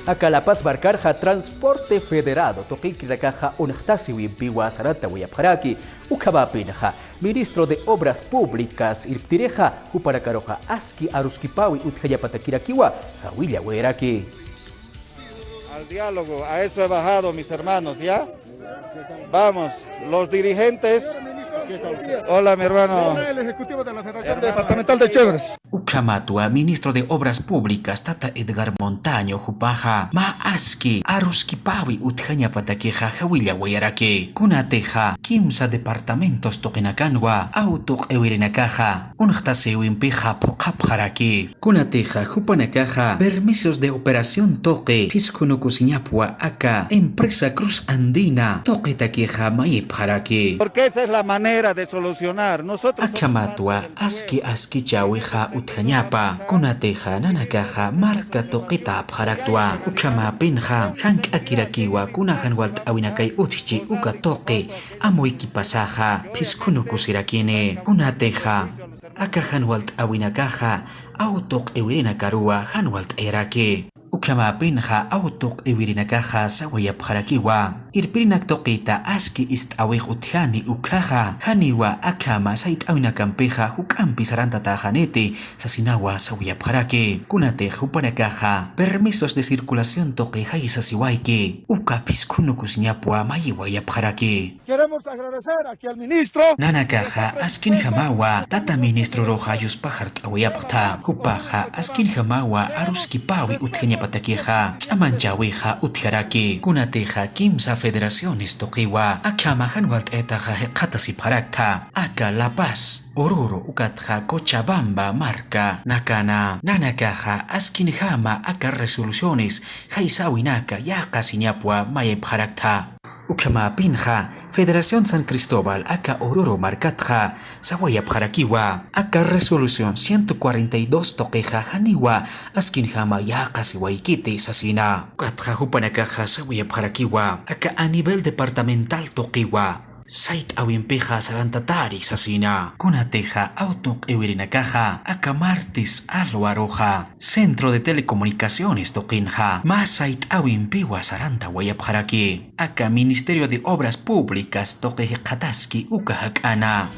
Acá La Paz Barcarja Transporte Federado Toqui Rakaja Unahtasi Wimpiwa Sarata Wiyapharaki Ukabapinaja Ministro de Obras Públicas Irptireja Uparakaroja Aski Aruskipawi Utjayapatakiwa Jawilla Weraki. Al diálogo, a eso he bajado, mis hermanos, ¿ya? Vamos, los dirigentes. Hola, mi hermano. El ejecutivo de la Federación Departamental de Chéveres. Ukamatua, ministro de Obras Públicas, Tata Edgar Montaño, Jupaja, Ma Aski, Aruskipawi, Utjaña Pataqueja, Jawilla Wayarake, Kunateja, Kimsa departamentos Tokenakanwa, Autok Ewirinakaja, Unhtase Wimpeja, Pokapjarake, Kunateja, Jupanakaja, permisos de operación Toque, Piskunukusiñapua, Aka, Empresa Cruz Andina, Toque Taqueja, Mayepjarake. Porque esa es la manera de solucionar. Nosotros. Akamatua, Aski Chaweja, Utjañapa, Kunateja, Nanakaja, Marca Toqueta Abjaraktua, Ukama Penja, Hank Akirakiwa, Kunahan Walt Awinakai Utichi, Uka Toque, Amoiki Pasaja, Piskunukusirakine, Kunateja, Akahan Walt Awinakaja, Autok Ewirina Karua, Hanwalt Erake. Ukama Penja, Autok Ewirinakaja, Sawayabjarakiwa, Irpirinak Toquita, Aski ist Awej Utjani, Ukaja, Haniwa, Akama, Sait Awinakampeja, Hukampi Saranta Tajanete, Sasinawa, Sawayabjarake, Kunate, Hupanakaja, permisos de circulación Toqueja y Sasiwaike, Ukapis Kunukusñapua, Mayiwayabjarake. Queremos agradecer aquí al ministro. Nanakaja, Askin Hamawa, Tata Ministro Roja Yuspajart Awayabjta, Hupaja, Askin Hamawa, Aruskipawi Utjanya Pataqueja, Chamanchaweja Utjarake, Kunateja, Kimsa Federaciones Toqiwa, Akama Hanwalt Etaja Hekatasi Parakta, Aka La Paz, Oruro Ukatja Cochabamba Marca, Nakana, Nanakaja, Askinjama, Aka Resoluciones, Jaisawinaka, Yaka Siñapua, Mayepjarakta. Ukama Pinja, Federación San Cristóbal, Aka Oruro Marcatja, Sawayabjarakiwa, Aka Resolución 142 Toqueja Haniwa, Askinjama Yaka Siwaikiti Sasina, Katja Hupanakaja Sawayabjarakiwa, Aka a nivel departamental Toqiwa. Sait Awimpeja Sarantatari Sasina, Kunateja Autok Ewirinakaja, Akamartis Alwaroja, Centro de Telecomunicaciones Toquinja, Más Sait Awimpiwa Saranta Wayabjaraki, Aka Ministerio de Obras Públicas Toque Kataski Ukahakana.